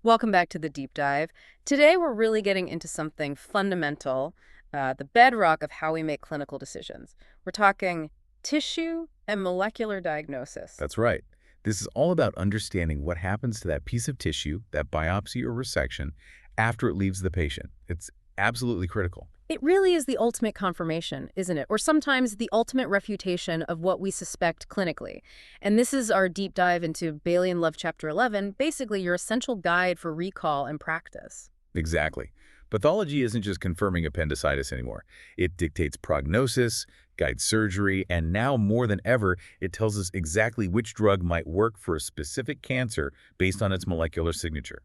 Welcome back to the deep dive. Today we're really getting into something fundamental, the bedrock of how we make clinical decisions. We're talking tissue and molecular diagnosis. That's right. This is all about understanding what happens to that piece of tissue, that biopsy or resection, after it leaves the patient. It's absolutely critical. It really is the ultimate confirmation, isn't it? Or sometimes the ultimate refutation of what we suspect clinically. And this is our deep dive into Bailey and Love Chapter 11, basically your essential guide for recall and practice. Exactly. Pathology isn't just confirming appendicitis anymore. It dictates prognosis, guides surgery, and now more than ever, it tells us exactly which drug might work for a specific cancer based on its molecular signature.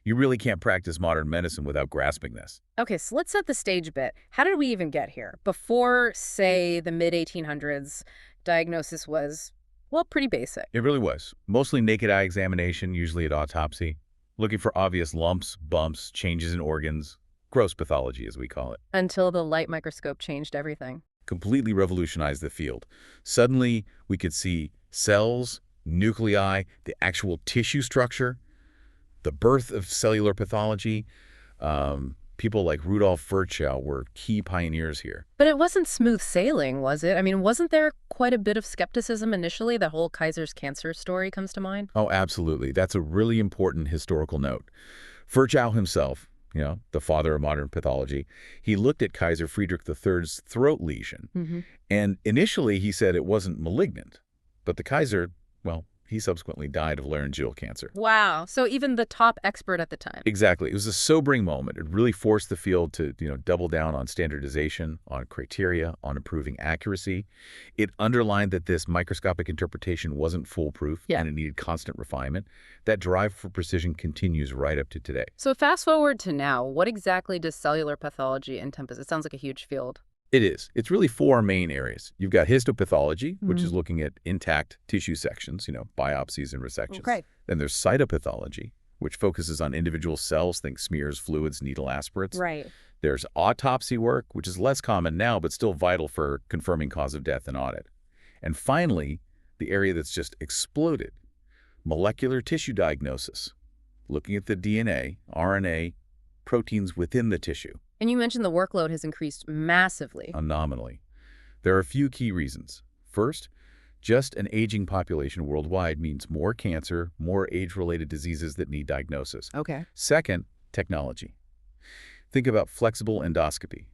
You really can't practice modern medicine without grasping this. Okay, so let's set the stage a bit. How did we even get here? Before, say, the mid-1800s, diagnosis was, well, pretty basic. It really was. Mostly naked eye examination, usually at autopsy, looking for obvious lumps, bumps, changes in organs, gross pathology as we call it. Until the light microscope changed everything. Completely revolutionized the field. Suddenly, we could see cells, nuclei, the actual tissue structure, the birth of cellular pathology. People like Rudolf Virchow were key pioneers here. But it wasn't smooth sailing, was it? I mean, wasn't there quite a bit of skepticism initially? The whole Kaiser's cancer story comes to mind. Oh, absolutely. That's a really important historical note. Virchow himself, the father of modern pathology, he looked at Kaiser Friedrich III's throat lesion. And initially, he said it wasn't malignant. But the Kaiser, well, he subsequently died of laryngeal cancer. Wow. So even the top expert at the time. Exactly. It was a sobering moment. It really forced the field to, double down on standardization, on criteria, on improving accuracy. It underlined that this microscopic interpretation wasn't foolproof and it needed constant refinement. That drive for precision continues right up to today. So fast forward to now, what exactly does cellular pathology encompass? It sounds like a huge field. It is. It's really four main areas. You've got histopathology, which is looking at intact tissue sections, biopsies and resections. Okay. Then there's cytopathology, which focuses on individual cells, think smears, fluids, needle aspirates. Right. There's autopsy work, which is less common now, but still vital for confirming cause of death and audit. And finally, the area that's just exploded, molecular tissue diagnosis, looking at the DNA, RNA, proteins within the tissue. And you mentioned the workload has increased massively. Nominally. There are a few key reasons. First, just an aging population worldwide means more cancer, more age-related diseases that need diagnosis. Okay. Second, technology. Think about flexible endoscopy.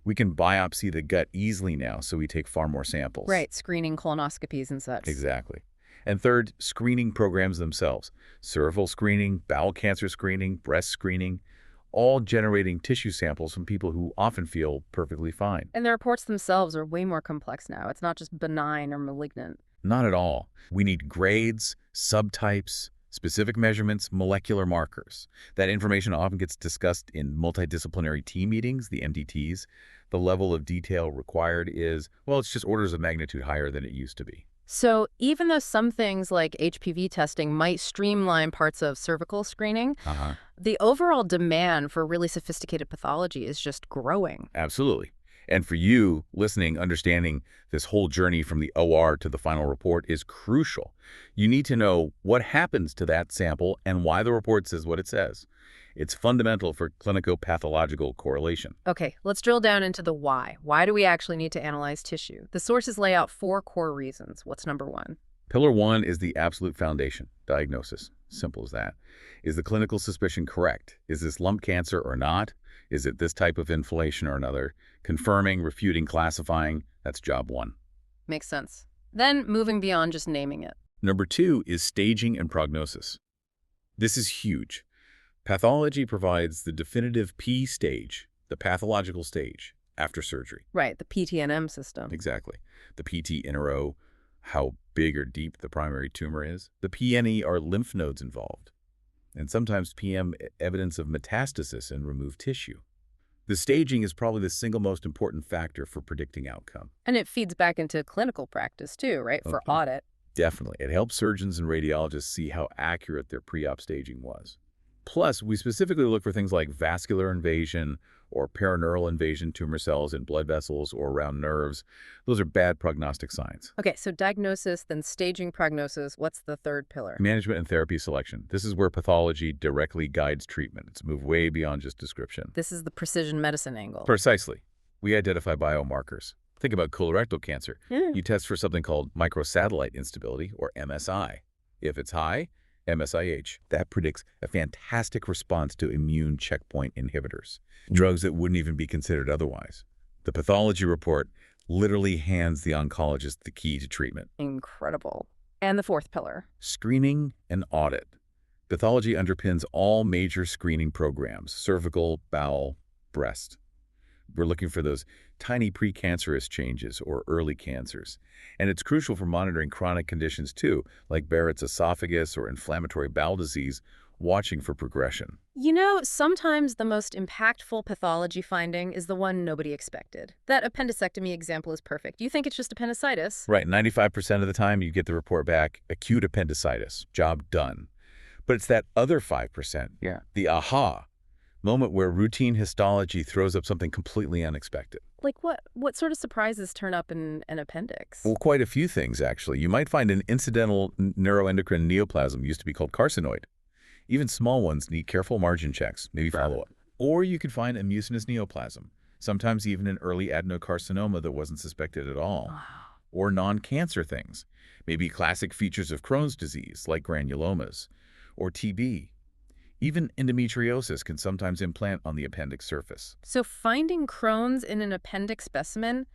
We can biopsy the gut easily now, so we take far more samples. Right, screening colonoscopies and such. Exactly. And third, screening programs themselves. Cervical screening, bowel cancer screening, breast screening, all generating tissue samples from people who often feel perfectly fine. And the reports themselves are way more complex now. It's not just benign or malignant. Not at all. We need grades, subtypes, specific measurements, molecular markers. That information often gets discussed in multidisciplinary team meetings, the MDTs. The level of detail required is, well, it's just orders of magnitude higher than it used to be. So even though some things like HPV testing might streamline parts of cervical screening, the overall demand for really sophisticated pathology is just growing. Absolutely. And for you, listening, understanding this whole journey from the OR to the final report is crucial. You need to know what happens to that sample and why the report says what it says. It's fundamental for clinico-pathological correlation. Okay, let's drill down into the why. Why do we actually need to analyze tissue? The sources lay out 4 core reasons. What's number 1? Pillar 1 is the absolute foundation, diagnosis. Simple as that. Is the clinical suspicion correct? Is this lump cancer or not? Is it this type of inflammation or another? Confirming, refuting, classifying, that's job 1. Makes sense. Then moving beyond just naming it. Number 2 is staging and prognosis. This is huge. Pathology provides the definitive P stage, the pathological stage, after surgery. Right, the PTNM system. Exactly. The PT in a row, how big or deep the primary tumor is. The PNE are lymph nodes involved. And sometimes PM evidence of metastasis in removed tissue. The staging is probably the single most important factor for predicting outcome. And it feeds back into clinical practice too, right, for audit. Definitely. It helps surgeons and radiologists see how accurate their pre-op staging was. Plus, we specifically look for things like vascular invasion or perineural invasion, tumor cells in blood vessels or around nerves. Those are bad prognostic signs. Okay, so diagnosis, then staging, prognosis. What's the third pillar? Management and therapy selection. This is where pathology directly guides treatment. It's moved way beyond just description. This is the precision medicine angle. Precisely. We identify biomarkers. Think about colorectal cancer. Yeah. You test for something called microsatellite instability, or MSI. If it's high, MSIH. That predicts a fantastic response to immune checkpoint inhibitors, drugs that wouldn't even be considered otherwise. The pathology report literally hands the oncologist the key to treatment. Incredible. And the fourth pillar? Screening and audit. Pathology underpins all major screening programs: cervical, bowel, breast. We're looking for those tiny precancerous changes or early cancers. And it's crucial for monitoring chronic conditions too, like Barrett's esophagus or inflammatory bowel disease, watching for progression. You know, sometimes the most impactful pathology finding is the one nobody expected. That appendectomy example is perfect. You think it's just appendicitis. Right, 95% of the time you get the report back, acute appendicitis, job done. But it's that other 5%, the aha moment where routine histology throws up something completely unexpected. Like what? What sort of surprises turn up in an appendix? Well, quite a few things, actually. You might find an incidental neuroendocrine neoplasm, used to be called carcinoid. Even small ones need careful margin checks, maybe follow-up. Or you could find a mucinous neoplasm, sometimes even an early adenocarcinoma that wasn't suspected at all. Wow. Or non-cancer things, maybe classic features of Crohn's disease, like granulomas, or TB. Even endometriosis can sometimes implant on the appendix surface. So finding Crohn's in an appendix specimen,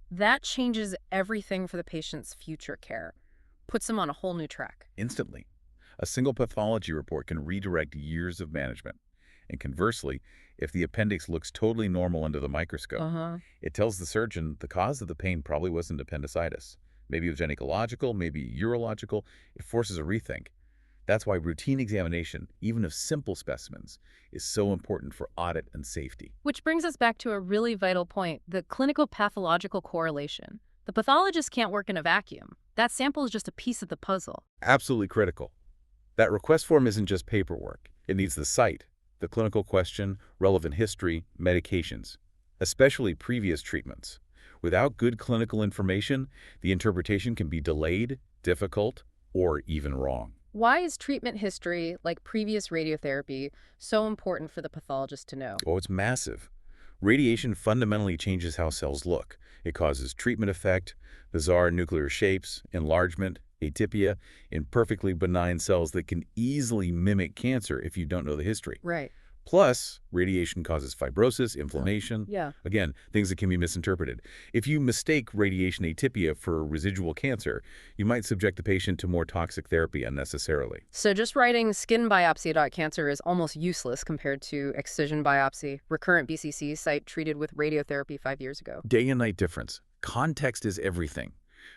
that changes everything for the patient's future care. Puts them on a whole new track. Instantly. A single pathology report can redirect years of management. And conversely, if the appendix looks totally normal under the microscope, it tells the surgeon the cause of the pain probably wasn't appendicitis. Maybe it was gynecological, maybe urological. It forces a rethink. That's why routine examination, even of simple specimens, is so important for audit and safety. Which brings us back to a really vital point, the clinical pathological correlation. The pathologist can't work in a vacuum. That sample is just a piece of the puzzle. Absolutely critical. That request form isn't just paperwork. It needs the site, the clinical question, relevant history, medications, especially previous treatments. Without good clinical information, the interpretation can be delayed, difficult, or even wrong. Why is treatment history, like previous radiotherapy, so important for the pathologist to know? Oh, it's massive. Radiation fundamentally changes how cells look. It causes treatment effect, bizarre nuclear shapes, enlargement, atypia, in perfectly benign cells that can easily mimic cancer if you don't know the history. Right. Plus, radiation causes fibrosis, inflammation. Yeah. Again, things that can be misinterpreted. If you mistake radiation atypia for residual cancer, you might subject the patient to more toxic therapy unnecessarily. So just writing skin biopsy.cancer is almost useless compared to excision biopsy, recurrent BCC site treated with radiotherapy 5 years ago. Day and night difference. Context is everything.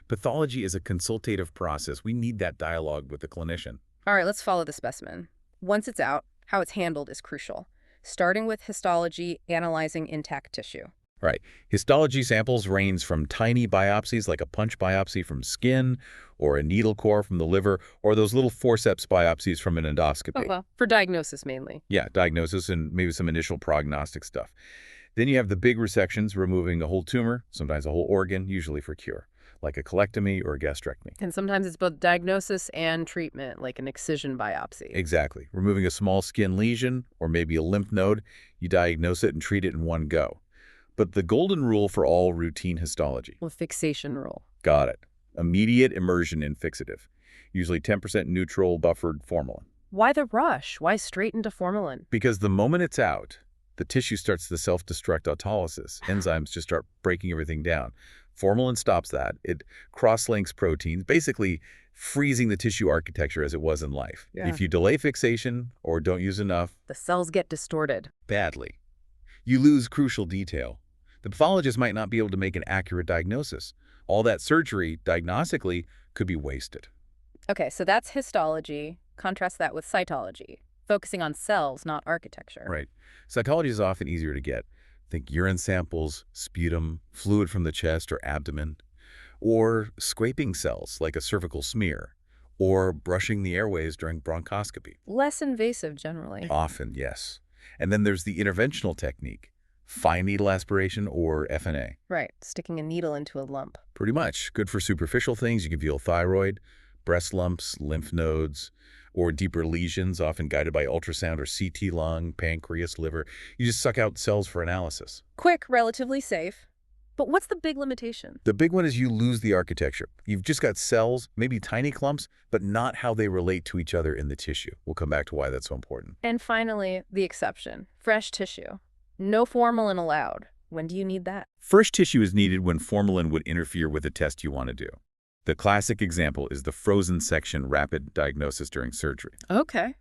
Pathology is a consultative process. We need that dialogue with the clinician. All right, let's follow the specimen. Once it's out, how it's handled is crucial, starting with histology, analyzing intact tissue. Right. Histology samples range from tiny biopsies like a punch biopsy from skin or a needle core from the liver or those little forceps biopsies from an endoscopy. Oh, well, for diagnosis mainly. Yeah, diagnosis and maybe some initial prognostic stuff. Then you have the big resections, removing a whole tumor, sometimes a whole organ, usually for cure, like a colectomy or a gastrectomy. And sometimes it's both diagnosis and treatment, like an excision biopsy. Exactly. Removing a small skin lesion or maybe a lymph node, you diagnose it and treat it in one go. But the golden rule for all routine histology. Well, fixation rule. Got it. Immediate immersion in fixative, usually 10% neutral buffered formalin. Why the rush? Why straight into formalin? Because the moment it's out, the tissue starts the self-destruct autolysis. Enzymes just start breaking everything down. Formalin stops that. It cross-links proteins, basically freezing the tissue architecture as it was in life. Yeah. If you delay fixation or don't use enough, The cells get distorted. badly, you lose crucial detail. The pathologist might not be able to make an accurate diagnosis. All that surgery, diagnostically, could be wasted. Okay, so that's histology. Contrast that with cytology, focusing on cells, not architecture. Right. Cytology is often easier to get. Think urine samples, sputum, fluid from the chest or abdomen, or scraping cells like a cervical smear, or brushing the airways during bronchoscopy. Less invasive generally. Often, yes. And then there's the interventional technique, fine needle aspiration or FNA. Right, sticking a needle into a lump. Pretty much. Good for superficial things. You can feel thyroid, breast lumps, lymph nodes, or deeper lesions, often guided by ultrasound or CT lung, pancreas, liver. You just suck out cells for analysis. Quick, relatively safe. But what's the big limitation? The big one is you lose the architecture. You've just got cells, maybe tiny clumps, but not how they relate to each other in the tissue. We'll come back to why that's so important. And finally, the exception, fresh tissue. No formalin allowed. When do you need that? Fresh tissue is needed when formalin would interfere with the test you want to do. The classic example is the frozen section rapid diagnosis during surgery. Okay.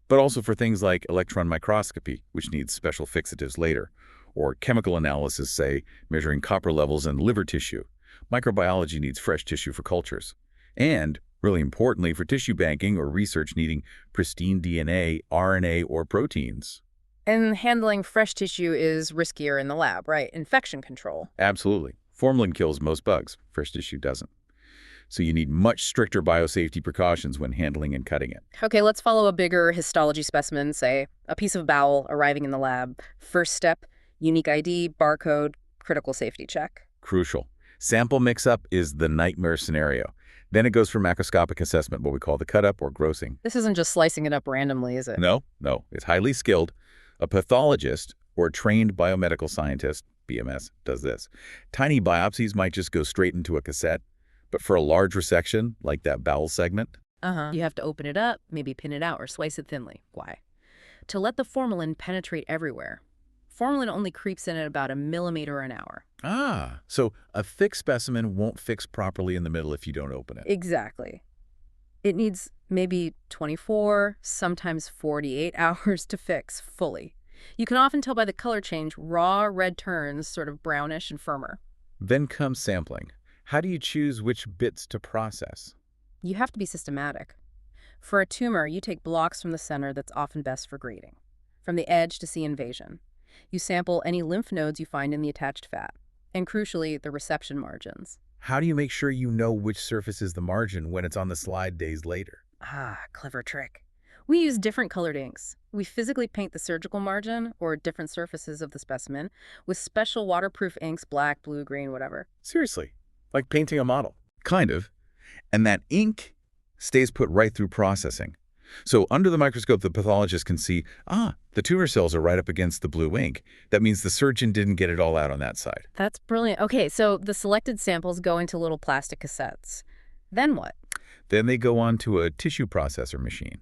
But also for things like electron microscopy, which needs special fixatives later, or chemical analysis, say, measuring copper levels in liver tissue. Microbiology needs fresh tissue for cultures. And, really importantly, for tissue banking or research needing pristine DNA, RNA, or proteins. And handling fresh tissue is riskier in the lab, right? Infection control. Absolutely. Formalin kills most bugs. Fresh tissue doesn't. So you need much stricter biosafety precautions when handling and cutting it. Okay, let's follow a bigger histology specimen, say a piece of bowel arriving in the lab. First step, unique ID, barcode, critical safety check. Crucial. Sample mix-up is the nightmare scenario. Then it goes for macroscopic assessment, what we call the cut-up or grossing. This isn't just slicing it up randomly, is it? No. It's highly skilled. A pathologist or trained biomedical scientist, BMS, does this. Tiny biopsies might just go straight into a cassette, but for a large resection, like that bowel segment, you have to open it up, maybe pin it out or slice it thinly. Why? To let the formalin penetrate everywhere. Formalin only creeps in at about 1 millimeter an hour. So a thick specimen won't fix properly in the middle if you don't open it. Exactly. It needs maybe 24, sometimes 48 hours to fix fully. You can often tell by the color change, raw red turns sort of brownish and firmer. Then comes sampling. How do you choose which bits to process? You have to be systematic. For a tumor, you take blocks from the center that's often best for grading, from the edge to see invasion. You sample any lymph nodes you find in the attached fat, and crucially, the reception margins. How do you make sure you know which surface is the margin when it's on the slide days later? Clever trick. We use different colored inks. We physically paint the surgical margin, or different surfaces of the specimen, with special waterproof inks, black, blue, green, whatever. Seriously, like painting a model. Kind of. And that ink stays put right through processing. So under the microscope, the pathologist can see, the tumor cells are right up against the blue ink. That means the surgeon didn't get it all out on that side. That's brilliant. Okay, so the selected samples go into little plastic cassettes. Then what? Then they go on to a tissue processor machine.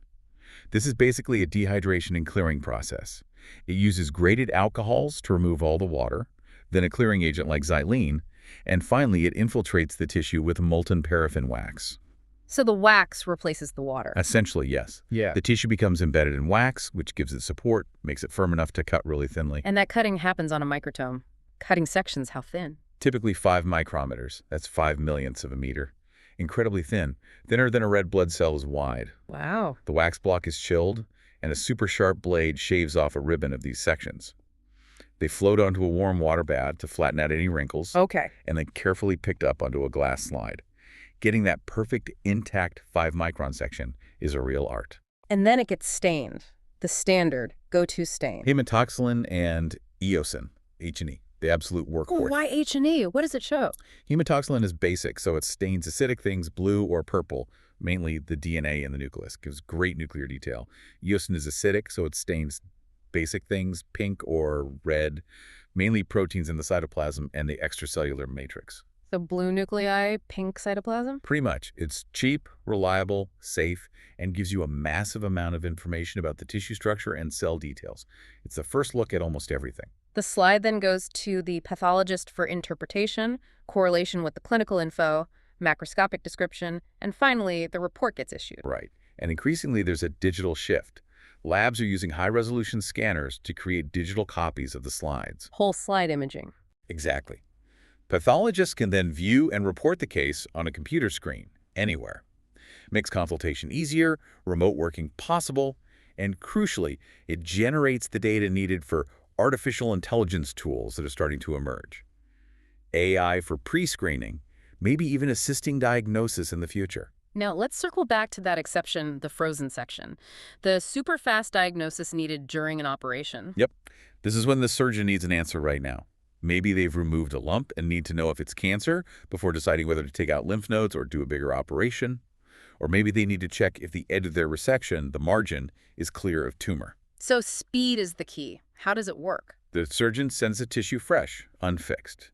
This is basically a dehydration and clearing process. It uses grated alcohols to remove all the water, then a clearing agent like xylene, and finally it infiltrates the tissue with molten paraffin wax. So the wax replaces the water. Essentially, yes. Yeah. The tissue becomes embedded in wax, which gives it support, makes it firm enough to cut really thinly. And that cutting happens on a microtome. Cutting sections, how thin? Typically 5 micrometers. That's 5 millionths of a meter. Incredibly thin. Thinner than a red blood cell is wide. Wow. The wax block is chilled, and a super sharp blade shaves off a ribbon of these sections. They float onto a warm water bath to flatten out any wrinkles, Okay. and then carefully picked up onto a glass slide. Getting that perfect, intact 5-micron section is a real art. And then it gets stained. The standard go-to stain. Hematoxylin and eosin, H&E, the absolute workhorse. Why H&E? What does it show? Hematoxylin is basic, so it stains acidic things blue or purple, mainly the DNA in the nucleus. Gives great nuclear detail. Eosin is acidic, so it stains basic things pink or red, mainly proteins in the cytoplasm and the extracellular matrix. So blue nuclei, pink cytoplasm? Pretty much. It's cheap, reliable, safe, and gives you a massive amount of information about the tissue structure and cell details. It's the first look at almost everything. The slide then goes to the pathologist for interpretation, correlation with the clinical info, macroscopic description, and finally, the report gets issued. Right. And increasingly, there's a digital shift. Labs are using high-resolution scanners to create digital copies of the slides. Whole slide imaging. Exactly. Pathologists can then view and report the case on a computer screen, anywhere. Makes consultation easier, remote working possible, and crucially, it generates the data needed for artificial intelligence tools that are starting to emerge. AI for pre-screening, maybe even assisting diagnosis in the future. Now, let's circle back to that exception, the frozen section. The super fast diagnosis needed during an operation. Yep. This is when the surgeon needs an answer right now. Maybe they've removed a lump and need to know if it's cancer before deciding whether to take out lymph nodes or do a bigger operation. Or maybe they need to check if the edge of their resection, the margin, is clear of tumor. So speed is the key. How does it work? The surgeon sends the tissue fresh, unfixed.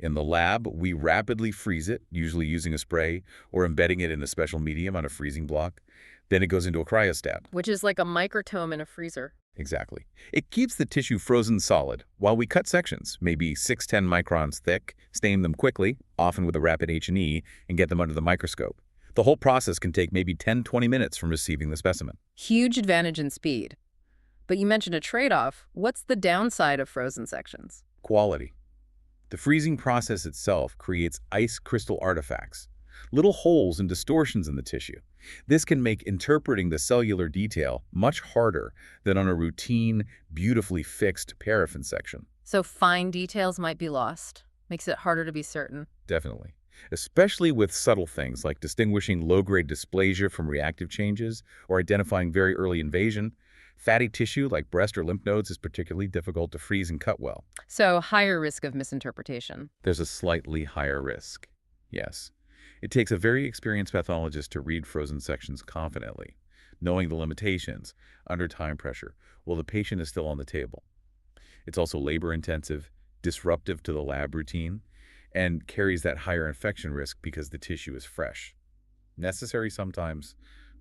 In the lab, we rapidly freeze it, usually using a spray or embedding it in a special medium on a freezing block. Then it goes into a cryostat. Which is like a microtome in a freezer. Exactly. It keeps the tissue frozen solid while we cut sections, maybe 6-10 microns thick, stain them quickly, often with a rapid H&E, and get them under the microscope. The whole process can take maybe 10-20 minutes from receiving the specimen. Huge advantage in speed. But you mentioned a trade-off. What's the downside of frozen sections? Quality. The freezing process itself creates ice crystal artifacts, little holes and distortions in the tissue. This can make interpreting the cellular detail much harder than on a routine, beautifully fixed paraffin section. So fine details might be lost. Makes it harder to be certain. Definitely. Especially with subtle things like distinguishing low-grade dysplasia from reactive changes or identifying very early invasion. Fatty tissue like breast or lymph nodes is particularly difficult to freeze and cut well. So higher risk of misinterpretation. There's a slightly higher risk. Yes. It takes a very experienced pathologist to read frozen sections confidently, knowing the limitations, under time pressure, while the patient is still on the table. It's also labor-intensive, disruptive to the lab routine, and carries that higher infection risk because the tissue is fresh. Necessary sometimes,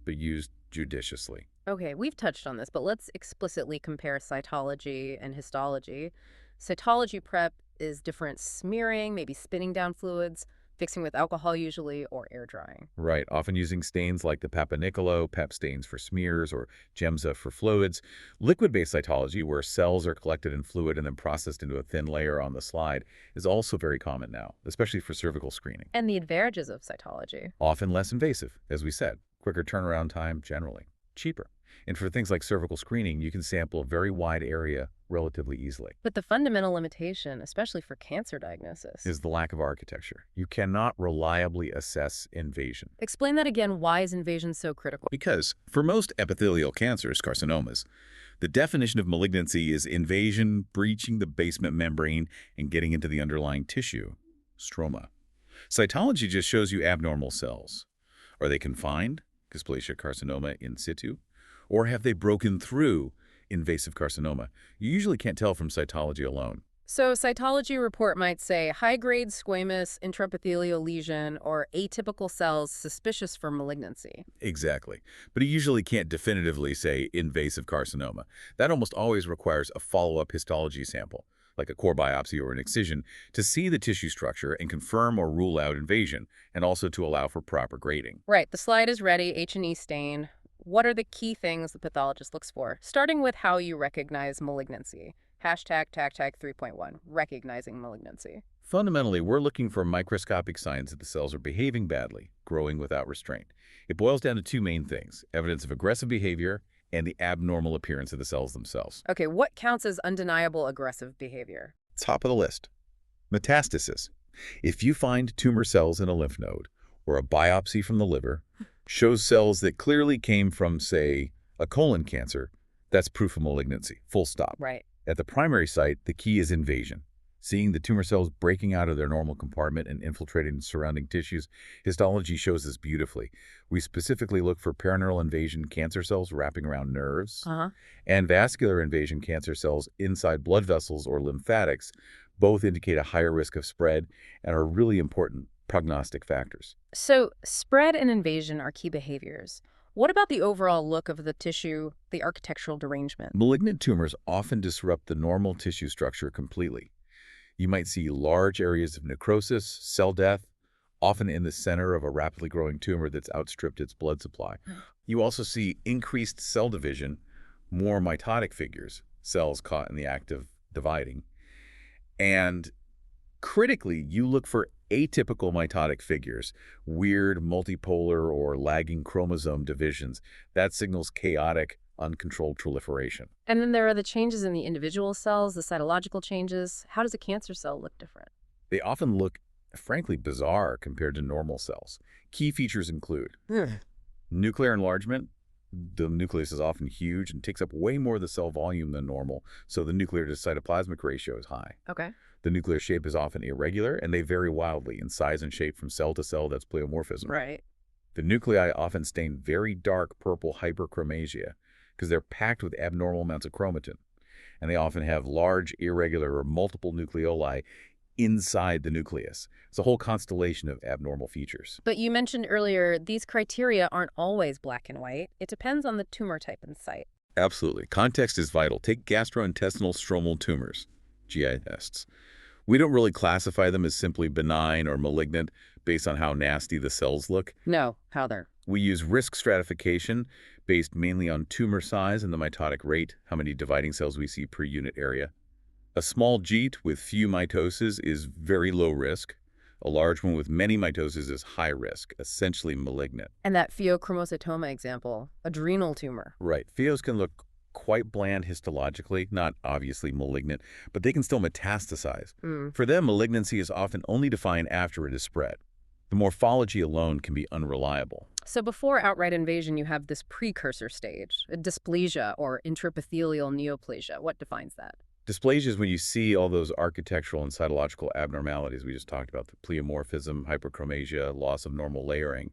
but used judiciously. Okay, we've touched on this, but let's explicitly compare cytology and histology. Cytology prep is different smearing, maybe spinning down fluids, fixing with alcohol usually, or air drying. Right, often using stains like the Papanicolo, PEP stains for smears, or Gemza for fluids. Liquid-based cytology, where cells are collected in fluid and then processed into a thin layer on the slide, is also very common now, especially for cervical screening. And the advantages of cytology. Often less invasive, as we said. Quicker turnaround time, generally. Cheaper. And for things like cervical screening, you can sample a very wide area relatively easily. But the fundamental limitation, especially for cancer diagnosis, Is the lack of architecture. You cannot reliably assess invasion. Explain that again. Why is invasion so critical? Because for most epithelial cancers, carcinomas, the definition of malignancy is invasion, breaching the basement membrane, and getting into the underlying tissue, stroma. Cytology just shows you abnormal cells. Are they confined, dysplasia carcinoma in situ? Or have they broken through, invasive carcinoma? You usually can't tell from cytology alone. So cytology report might say high-grade squamous intraepithelial lesion or atypical cells suspicious for malignancy. Exactly. But it usually can't definitively say invasive carcinoma. That almost always requires a follow-up histology sample, like a core biopsy or an excision, to see the tissue structure and confirm or rule out invasion, and also to allow for proper grading. Right, the slide is ready, H&E stain. What are the key things the pathologist looks for? Starting with how you recognize malignancy. Hashtag TAG 3.1, recognizing malignancy. Fundamentally, we're looking for microscopic signs that the cells are behaving badly, growing without restraint. It boils down to two main things: evidence of aggressive behavior and the abnormal appearance of the cells themselves. Okay, what counts as undeniable aggressive behavior? Top of the list: metastasis. If you find tumor cells in a lymph node, or a biopsy from the liver shows cells that clearly came from, say, a colon cancer, that's proof of malignancy, full stop. Right. At the primary site, the key is invasion. Seeing the tumor cells breaking out of their normal compartment and infiltrating the surrounding tissues, histology shows this beautifully. We specifically look for perineural invasion cancer cells wrapping around nerves, and vascular invasion cancer cells inside blood vessels or lymphatics. Both indicate a higher risk of spread and are really important prognostic factors. So spread and invasion are key behaviors. What about the overall look of the tissue, the architectural derangement? Malignant tumors often disrupt the normal tissue structure completely. You might see large areas of necrosis, cell death, often in the center of a rapidly growing tumor that's outstripped its blood supply. You also see increased cell division, more mitotic figures, cells caught in the act of dividing. And critically, you look for atypical mitotic figures, weird multipolar or lagging chromosome divisions. That signals chaotic, uncontrolled proliferation. And then there are the changes in the individual cells, the cytological changes. How does a cancer cell look different? They often look frankly bizarre compared to normal cells. Key features include Hmm. nuclear enlargement. The nucleus is often huge and takes up way more of the cell volume than normal, so the nuclear to cytoplasmic ratio is high. Okay. The nuclear shape is often irregular, and they vary wildly in size and shape from cell to cell. That's pleomorphism. Right. The nuclei often stain very dark purple hyperchromasia because they're packed with abnormal amounts of chromatin, and they often have large, irregular, or multiple nucleoli inside the nucleus. It's a whole constellation of abnormal features. But you mentioned earlier these criteria aren't always black and white. It depends on the tumor type and site. Absolutely. Context is vital. Take gastrointestinal stromal tumors, GISTs. We don't really classify them as simply benign or malignant based on how nasty the cells look. No, how they're. We use risk stratification based mainly on tumor size and the mitotic rate, how many dividing cells we see per unit area. A small GIST with few mitoses is very low risk. A large one with many mitoses is high risk, essentially malignant. And that pheochromocytoma example, adrenal tumor. Right. Pheos can look quite bland histologically, not obviously malignant, but they can still metastasize. Mm. For them, malignancy is often only defined after it is spread. The morphology alone can be unreliable. So before outright invasion, you have this precursor stage, a dysplasia or intraepithelial neoplasia. What defines that? Dysplasia is when you see all those architectural and cytological abnormalities we just talked about, the pleomorphism, hyperchromasia, loss of normal layering.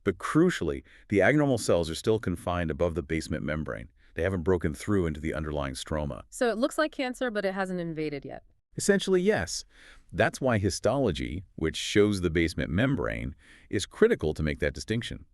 But crucially, the abnormal cells are still confined above the basement membrane. They haven't broken through into the underlying stroma. So it looks like cancer, but it hasn't invaded yet. Essentially, yes. That's why histology, which shows the basement membrane, is critical to make that distinction.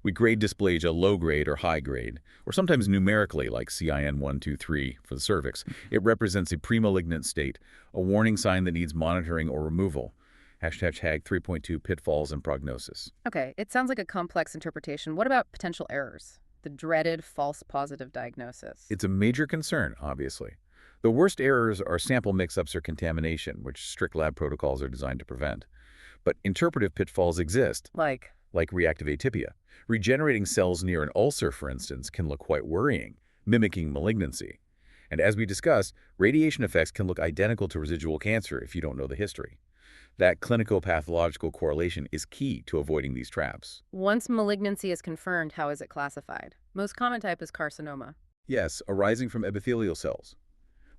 We grade dysplasia low grade or high grade, or sometimes numerically like CIN 1, 2, 3 for the cervix. It represents a premalignant state, a warning sign that needs monitoring or removal. Hashtag 3.2 pitfalls and prognosis. Okay, it sounds like a complex interpretation. What about potential errors? The dreaded false positive diagnosis. It's a major concern, obviously. The worst errors are sample mix-ups or contamination, which strict lab protocols are designed to prevent. But interpretive pitfalls exist, Like, like reactive atypia. Regenerating cells near an ulcer, for instance, can look quite worrying, mimicking malignancy. And as we discussed, radiation effects can look identical to residual cancer if you don't know the history. That clinico-pathological correlation is key to avoiding these traps. once malignancy is confirmed, how is it classified? Most common type is carcinoma. Yes, arising from epithelial cells.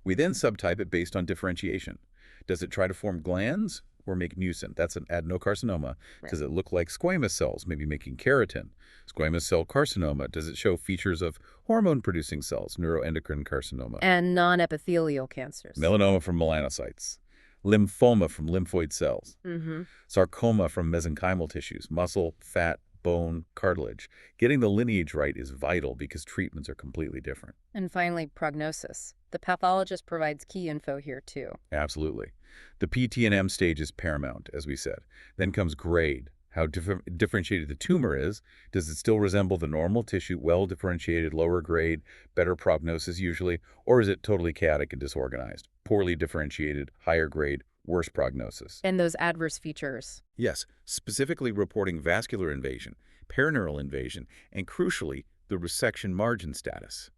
We then subtype it based on differentiation. Does it try to form glands or make mucin? That's an adenocarcinoma. Right. Does it look like squamous cells, maybe making keratin? Squamous cell carcinoma. Does it show features of hormone-producing cells, neuroendocrine carcinoma? And non-epithelial cancers. Melanoma from melanocytes. Lymphoma from lymphoid cells. Mm-hmm. Sarcoma from mesenchymal tissues, muscle, fat, bone, cartilage. Getting the lineage right is vital because treatments are completely different. And finally, prognosis. The pathologist provides key info here, too. Absolutely. The PT and M stage is paramount, as we said. Then comes grade. How differentiated the tumor is. Does it still resemble the normal tissue, well-differentiated, lower grade, better prognosis usually, or is it totally chaotic and disorganized, poorly differentiated, higher grade, worse prognosis? And those adverse features. Yes, specifically reporting vascular invasion, perineural invasion, and crucially, the resection margin status.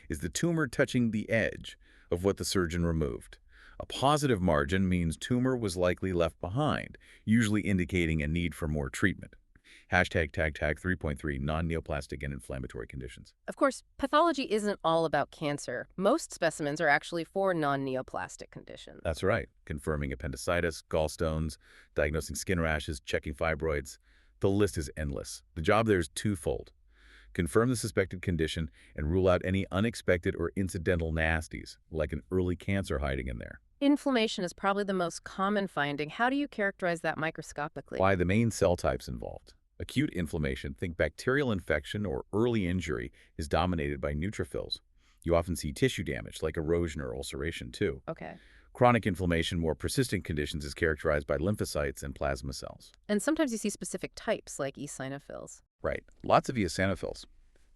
Is the tumor touching the edge of what the surgeon removed? A positive margin means tumor was likely left behind, usually indicating a need for more treatment. Hashtag 3.3 non-neoplastic and inflammatory conditions. Of course, pathology isn't all about cancer. Most specimens are actually for non-neoplastic conditions. That's right. Confirming appendicitis, gallstones, diagnosing skin rashes, checking fibroids. The list is endless. The job there is twofold. Confirm the suspected condition and rule out any unexpected or incidental nasties, like an early cancer hiding in there. Inflammation is probably the most common finding. How do you characterize that microscopically? Why the main cell types involved? Acute inflammation, think bacterial infection or early injury, is dominated by neutrophils. You often see tissue damage, like erosion or ulceration, too. Okay. Chronic inflammation, more persistent conditions, is characterized by lymphocytes and plasma cells. And sometimes you see specific types, like eosinophils. Right. Lots of eosinophils.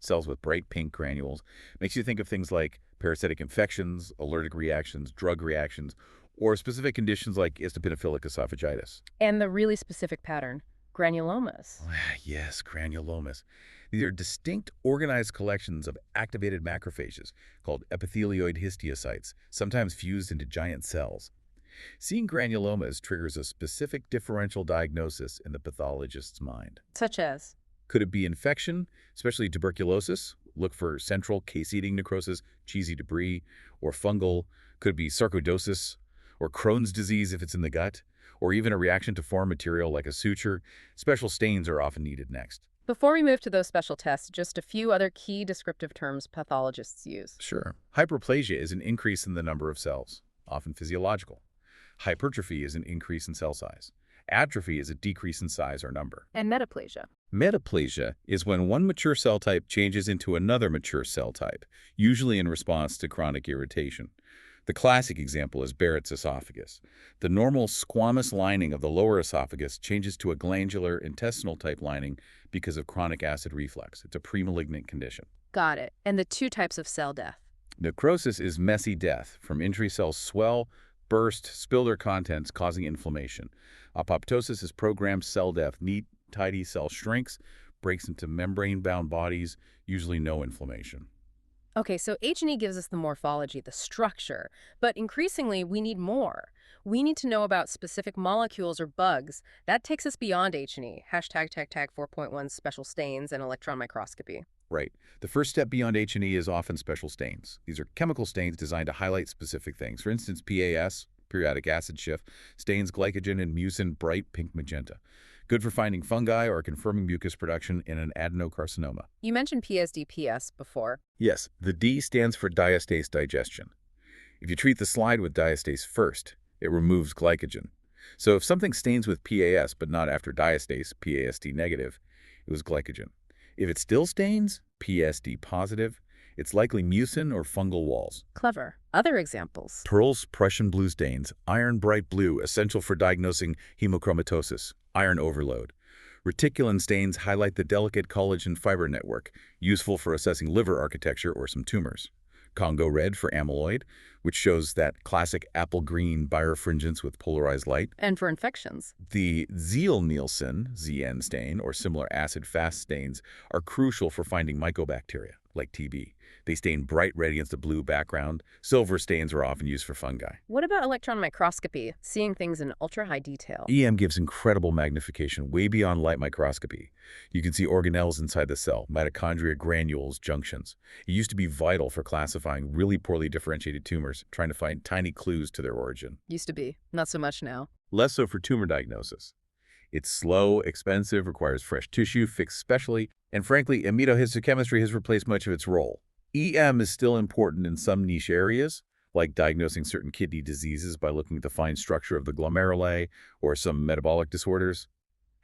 Cells with bright pink granules. Makes you think of things like parasitic infections, allergic reactions, drug reactions, or specific conditions like eosinophilic esophagitis. And the really specific pattern, granulomas. Yes, granulomas. These are distinct organized collections of activated macrophages called epithelioid histiocytes, sometimes fused into giant cells. Seeing granulomas triggers a specific differential diagnosis in the pathologist's mind. Such as? Could it be infection, especially tuberculosis? Look for central case-eating necrosis, cheesy debris, or fungal. Could it be sarcoidosis, or Crohn's disease if it's in the gut, or even a reaction to foreign material like a suture? Special stains are often needed next. Before we move to those special tests, just a few other key descriptive terms pathologists use. Sure. Hyperplasia is an increase in the number of cells, often physiological. Hypertrophy is an increase in cell size. Atrophy is a decrease in size or number. And metaplasia. Metaplasia is when one mature cell type changes into another mature cell type, usually in response to chronic irritation. The classic example is Barrett's esophagus. The normal squamous lining of the lower esophagus changes to a glandular intestinal-type lining because of chronic acid reflux. It's a premalignant condition. Got it. And the two types of cell death. Necrosis is messy death from injury cells swell, burst, spill their contents, causing inflammation. Apoptosis is programmed cell death. Neat, tidy cell shrinks, breaks into membrane-bound bodies, usually no inflammation. Okay, so H&E gives us the morphology, the structure, but increasingly we need more. We need to know about specific molecules or bugs. That takes us beyond H&E. Hashtag tag 4.1 special stains and electron microscopy. Right. The first step beyond H&E is often special stains. These are chemical stains designed to highlight specific things. For instance, PAS, periodic acid shift, stains glycogen and mucin bright pink magenta. Good for finding fungi or confirming mucus production in an adenocarcinoma. You mentioned PSD-PS before. Yes, the D stands for diastase digestion. If you treat the slide with diastase first, it removes glycogen. So if something stains with PAS but not after diastase, PASD negative, it was glycogen. If it still stains, PSD positive, it's likely mucin or fungal walls. Clever. Other examples? Pearl's Prussian blue stains, iron bright blue, essential for diagnosing hemochromatosis, iron overload. Reticulin stains highlight the delicate collagen fiber network, useful for assessing liver architecture or some tumors. Congo red for amyloid, which shows that classic apple green birefringence with polarized light. And for infections? The Ziehl-Neelsen, ZN stain, or similar acid-fast stains are crucial for finding mycobacteria, like TB. They stain bright red against a blue background. Silver stains are often used for fungi. What about electron microscopy, seeing things in ultra-high detail? EM gives incredible magnification, way beyond light microscopy. You can see organelles inside the cell, mitochondria, granules, junctions. It used to be vital for classifying really poorly differentiated tumors, trying to find tiny clues to their origin. Used to be. Not so much now. Less so for tumor diagnosis. It's slow, expensive, requires fresh tissue, fixed specially, and frankly, immunohistochemistry has replaced much of its role. EM is still important in some niche areas, like diagnosing certain kidney diseases by looking at the fine structure of the glomeruli or some metabolic disorders.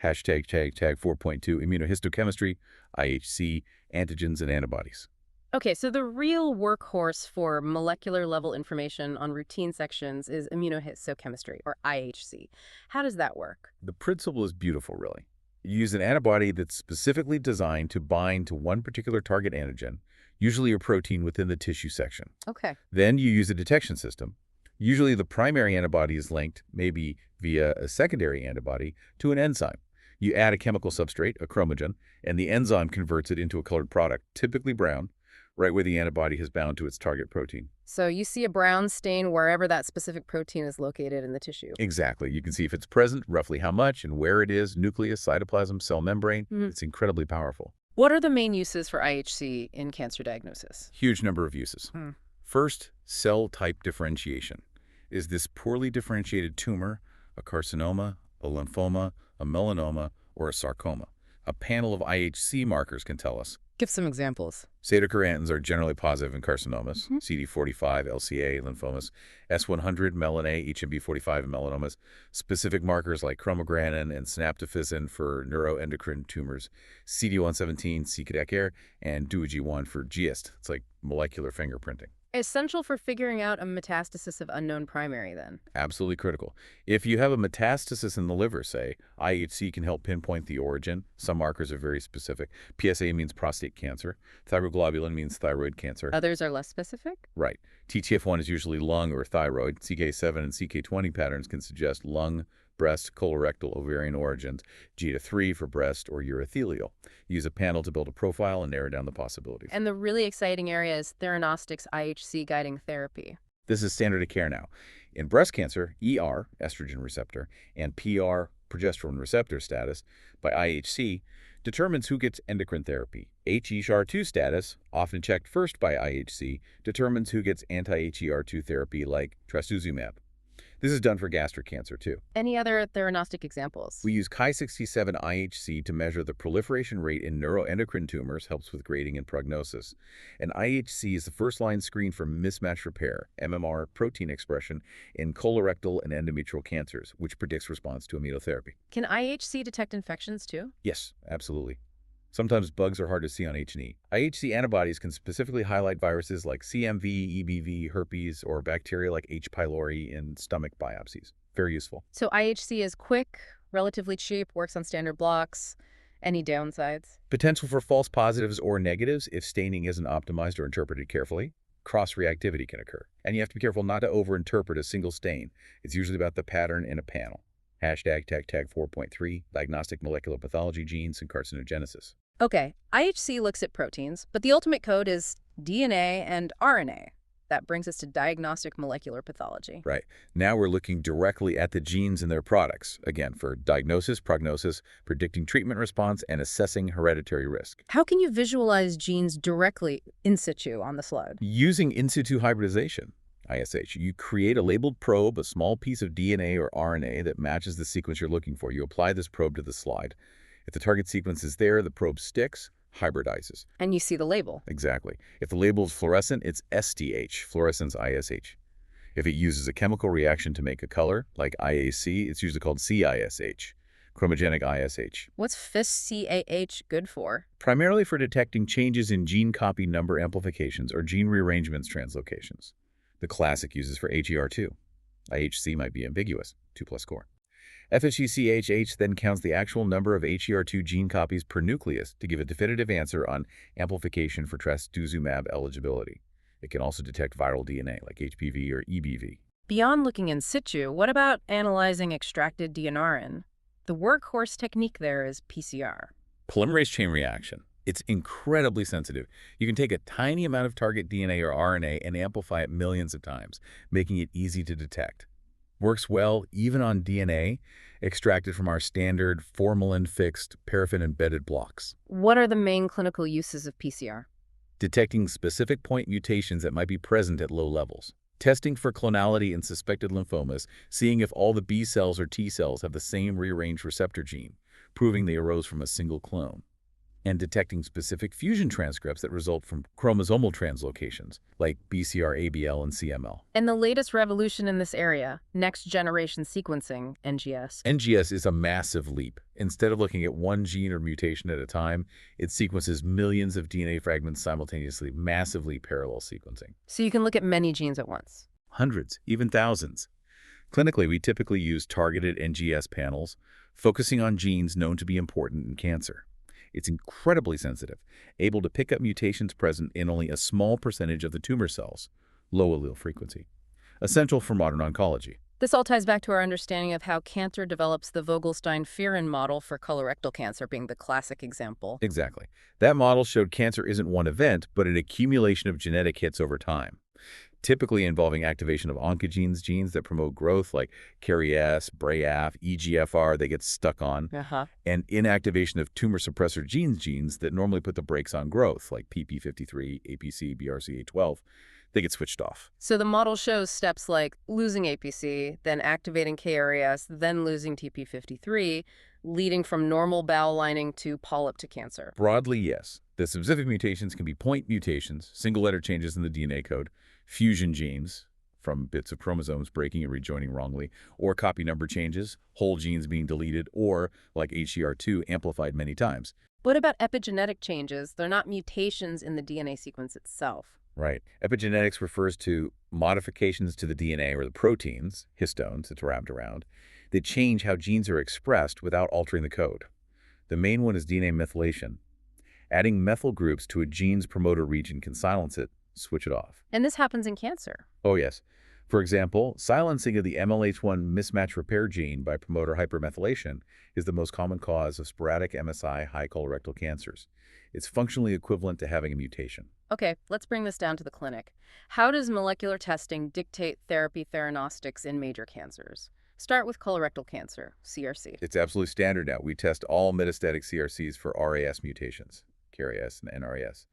Hashtag tag 4.2 immunohistochemistry, IHC, antigens and antibodies. Okay, so the real workhorse for molecular level information on routine sections is immunohistochemistry, or IHC. How does that work? The principle is beautiful, really. You use an antibody that's specifically designed to bind to one particular target antigen, usually a protein within the tissue section. Okay. Then you use a detection system. Usually the primary antibody is linked, maybe via a secondary antibody, to an enzyme. You add a chemical substrate, a chromogen, and the enzyme converts it into a colored product, typically brown, right where the antibody has bound to its target protein. So you see a brown stain wherever that specific protein is located in the tissue. Exactly. You can see if it's present, roughly how much, and where it is, nucleus, cytoplasm, cell membrane. It's incredibly powerful. What are the main uses for IHC in cancer diagnosis? Huge number of uses. First, cell type differentiation. Is this poorly differentiated tumor a carcinoma, a lymphoma, a melanoma, or a sarcoma? A panel of IHC markers can tell us. Give some examples. Beta-caroteins are generally positive in carcinomas, CD45, LCA, lymphomas, S100, melanA, HMB45 in melanomas, specific markers like chromogranin and synaptophysin for neuroendocrine tumors, CD117, CKDACR, and DUG1 for GIST. It's like molecular fingerprinting. Essential for figuring out a metastasis of unknown primary, then. Absolutely critical. If you have a metastasis in the liver, say, IHC can help pinpoint the origin. Some markers are very specific. PSA means prostate cancer. Thyroglobulin means thyroid cancer. Others are less specific? Right. TTF1 is usually lung or thyroid. CK7 and CK20 patterns can suggest lung, breast, colorectal, ovarian origins. G3 for breast or urothelial. Use a panel to build a profile and narrow down the possibilities. And the really exciting area is theranostics IHC guiding therapy. This is standard of care now. In breast cancer, ER, estrogen receptor, and PR, progesterone receptor status, by IHC, determines who gets endocrine therapy. HER2 status, often checked first by IHC, determines who gets anti-HER2 therapy like trastuzumab. This is done for gastric cancer, too. Any other theranostic examples? We use Ki-67 IHC to measure the proliferation rate in neuroendocrine tumors, helps with grading and prognosis. And IHC is the first-line screen for mismatch repair, MMR, protein expression in colorectal and endometrial cancers, which predicts response to immunotherapy. Can IHC detect infections too? Yes, absolutely. Sometimes bugs are hard to see on H&E. IHC antibodies can specifically highlight viruses like CMV, EBV, herpes, or bacteria like H. pylori in stomach biopsies. Very useful. So IHC is quick, relatively cheap, works on standard blocks. Any downsides? Potential for false positives or negatives if staining isn't optimized or interpreted carefully. Cross-reactivity can occur. And you have to be careful not to overinterpret a single stain. It's usually about the pattern in a panel. Hashtag tag 4.3, diagnostic molecular pathology, genes, and carcinogenesis. Okay, IHC looks at proteins, but the ultimate code is DNA and RNA. That brings us to diagnostic molecular pathology. Right. Now we're looking directly at the genes and their products, again, for diagnosis, prognosis, predicting treatment response, and assessing hereditary risk. How can you visualize genes directly in situ on the slide? Using in situ hybridization. ISH. You create a labeled probe, a small piece of DNA or RNA that matches the sequence you're looking for. You apply this probe to the slide. If the target sequence is there, the probe sticks, hybridizes. And you see the label. Exactly. If the label is fluorescent, it's STH, fluorescence ISH. If it uses a chemical reaction to make a color, like IAC, it's usually called CISH, chromogenic ISH. What's FISH-CAH good for? Primarily for detecting changes in gene copy number amplifications or gene rearrangements translocations. The classic uses for HER2. IHC might be ambiguous, 2+ score. FISH-CAH then counts the actual number of HER2 gene copies per nucleus to give a definitive answer on amplification for trastuzumab eligibility. It can also detect viral DNA like HPV or EBV. Beyond looking in situ, what about analyzing extracted DNRN? The workhorse technique there is PCR. Polymerase chain reaction. It's incredibly sensitive. You can take a tiny amount of target DNA or RNA and amplify it millions of times, making it easy to detect. Works well even on DNA extracted from our standard formalin-fixed, paraffin-embedded blocks. What are the main clinical uses of PCR? Detecting specific point mutations that might be present at low levels. Testing for clonality in suspected lymphomas, seeing if all the B cells or T cells have the same rearranged receptor gene, proving they arose from a single clone. And detecting specific fusion transcripts that result from chromosomal translocations, like BCR-ABL and CML. And the latest revolution in this area, next-generation sequencing, NGS. NGS is a massive leap. Instead of looking at one gene or mutation at a time, it sequences millions of DNA fragments simultaneously, massively parallel sequencing. So you can look at many genes at once. Hundreds, even thousands. Clinically, we typically use targeted NGS panels, focusing on genes known to be important in cancer. It's incredibly sensitive, able to pick up mutations present in only a small percentage of the tumor cells, low allele frequency. Essential for modern oncology. This all ties back to our understanding of how cancer develops, the Vogelstein-Fearon model for colorectal cancer being the classic example. Exactly. That model showed cancer isn't one event, but an accumulation of genetic hits over time, typically involving activation of oncogenes, genes that promote growth like KRAS, BRAF, EGFR they get stuck on, and inactivation of tumor suppressor genes that normally put the brakes on growth like PP53, APC, BRCA12. They get switched off. So the model shows steps like losing APC, then activating KRAS, then losing TP53, leading from normal bowel lining to polyp to cancer. Broadly, yes. The specific mutations can be point mutations, single-letter changes in the DNA code, fusion genes, from bits of chromosomes breaking and rejoining wrongly, or copy number changes, whole genes being deleted, or, like HER2, amplified many times. What about epigenetic changes? They're not mutations in the DNA sequence itself. Right. Epigenetics refers to modifications to the DNA or the proteins, histones, it's wrapped around, that change how genes are expressed without altering the code. The main one is DNA methylation. Adding methyl groups to a gene's promoter region can silence it, switch it off. And this happens in cancer. Oh, yes. For example, silencing of the MLH1 mismatch repair gene by promoter hypermethylation is the most common cause of sporadic MSI high colorectal cancers. It's functionally equivalent to having a mutation. Okay, let's bring this down to the clinic. How does molecular testing dictate therapy theranostics in major cancers? Start with colorectal cancer, CRC. It's absolutely standard now. We test all metastatic CRCs for RAS mutations, KRAS and NRAS.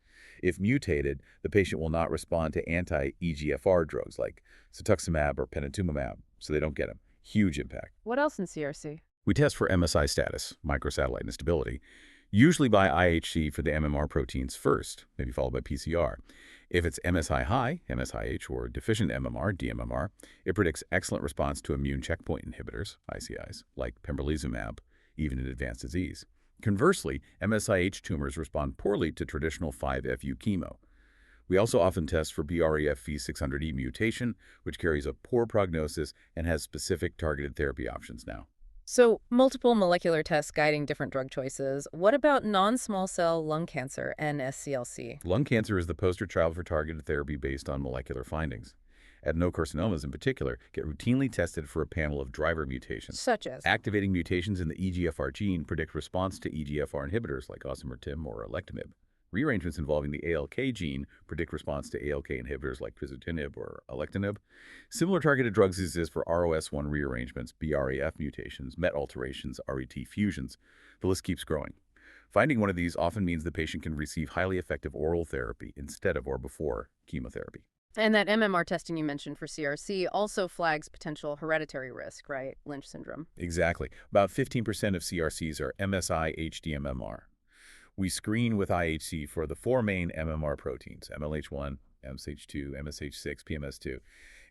If mutated, the patient will not respond to anti-EGFR drugs like cetuximab or panitumumab, so they don't get them. Huge impact. What else in CRC? We test for MSI status, microsatellite instability, usually by IHC for the MMR proteins first, maybe followed by PCR. If it's MSI high, MSIH, or deficient MMR, DMMR, it predicts excellent response to immune checkpoint inhibitors, ICIs, like pembrolizumab, even in advanced disease. Conversely, MSIH tumors respond poorly to traditional 5-FU chemo. We also often test for BRAF V600E mutation, which carries a poor prognosis and has specific targeted therapy options now. So, multiple molecular tests guiding different drug choices. What about non-small cell lung cancer, NSCLC? Lung cancer is the poster child for targeted therapy based on molecular findings. Adenocarcinomas, in particular, get routinely tested for a panel of driver mutations. Such as? Activating mutations in the EGFR gene predict response to EGFR inhibitors like osimertinib or alectinib. Rearrangements involving the ALK gene predict response to ALK inhibitors like crizotinib or alectinib. Similar targeted drugs exist for ROS1 rearrangements, BRAF mutations, MET alterations, RET fusions. The list keeps growing. Finding one of these often means the patient can receive highly effective oral therapy instead of or before chemotherapy. And that MMR testing you mentioned for CRC also flags potential hereditary risk, right? Lynch syndrome. Exactly. About 15% of CRCs are MSI-HDMMR. We screen with IHC for the four main MMR proteins, MLH1, MSH2, MSH6, PMS2.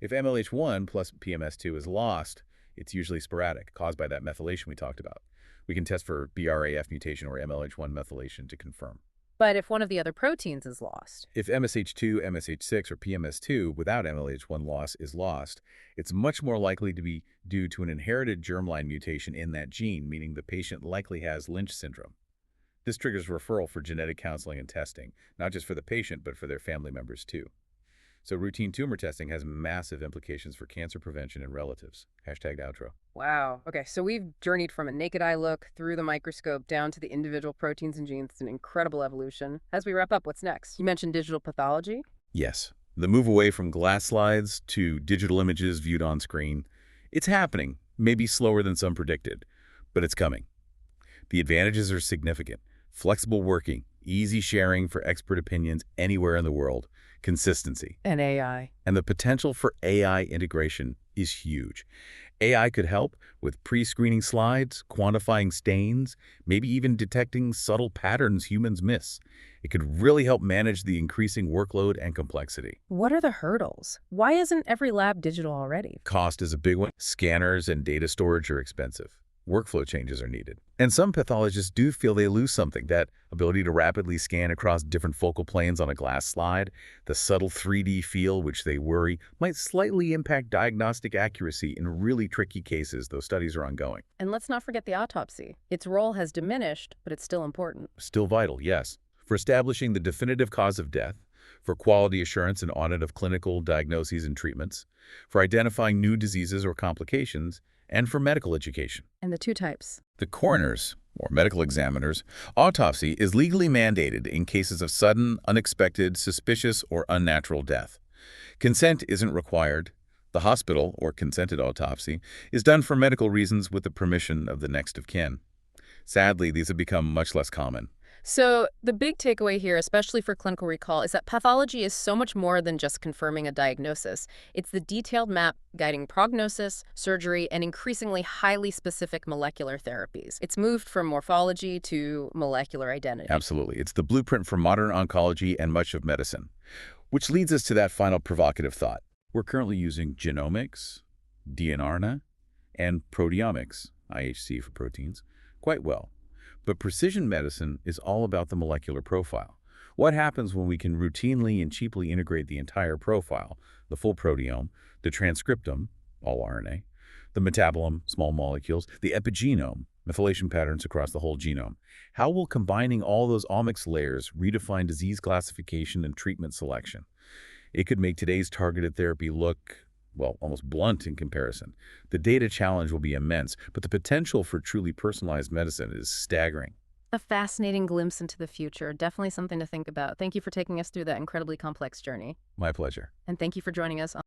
If MLH1 plus PMS2 is lost, it's usually sporadic, caused by that methylation we talked about. We can test for BRAF mutation or MLH1 methylation to confirm. But if one of the other proteins is lost? If MSH2, MSH6, or PMS2 without MLH1 loss is lost, it's much more likely to be due to an inherited germline mutation in that gene, meaning the patient likely has Lynch syndrome. This triggers referral for genetic counseling and testing, not just for the patient, but for their family members too. So routine tumor testing has massive implications for cancer prevention and relatives. #outro. Wow. Okay, so we've journeyed from a naked eye look through the microscope down to the individual proteins and genes. It's an incredible evolution. As we wrap up, what's next? You mentioned digital pathology. Yes, the move away from glass slides to digital images viewed on screen. It's happening, maybe slower than some predicted, but it's coming. The advantages are significant. Flexible working, easy sharing for expert opinions anywhere in the world, consistency. And AI. And the potential for AI integration is huge. AI could help with pre-screening slides, quantifying stains, maybe even detecting subtle patterns humans miss. It could really help manage the increasing workload and complexity. What are the hurdles? Why isn't every lab digital already? Cost is a big one. Scanners and data storage are expensive. Workflow changes are needed. And some pathologists do feel they lose something, that ability to rapidly scan across different focal planes on a glass slide, the subtle 3D feel which they worry might slightly impact diagnostic accuracy in really tricky cases. Those studies are ongoing. And let's not forget the autopsy. Its role has diminished, but it's still important. Still vital, yes. For establishing the definitive cause of death, for quality assurance and audit of clinical diagnoses and treatments, for identifying new diseases or complications, and for medical education. And the two types. The coroners, or medical examiners, autopsy is legally mandated in cases of sudden, unexpected, suspicious, or unnatural death. Consent isn't required. The hospital, or consented autopsy, is done for medical reasons with the permission of the next of kin. Sadly, these have become much less common. So the big takeaway here, especially for clinical recall, is that pathology is so much more than just confirming a diagnosis. It's the detailed map guiding prognosis, surgery, and increasingly highly specific molecular therapies. It's moved from morphology to molecular identity. Absolutely. It's the blueprint for modern oncology and much of medicine. Which leads us to that final provocative thought. We're currently using genomics, DNA, and proteomics, IHC for proteins, quite well. But precision medicine is all about the molecular profile. What happens when we can routinely and cheaply integrate the entire profile, the full proteome, the transcriptome, all RNA, the metabolome, small molecules, the epigenome, methylation patterns across the whole genome? How will combining all those omics layers redefine disease classification and treatment selection? It could make today's targeted therapy look well, almost blunt in comparison. The data challenge will be immense, but the potential for truly personalized medicine is staggering. A fascinating glimpse into the future. Definitely something to think about. Thank you for taking us through that incredibly complex journey. My pleasure. And thank you for joining us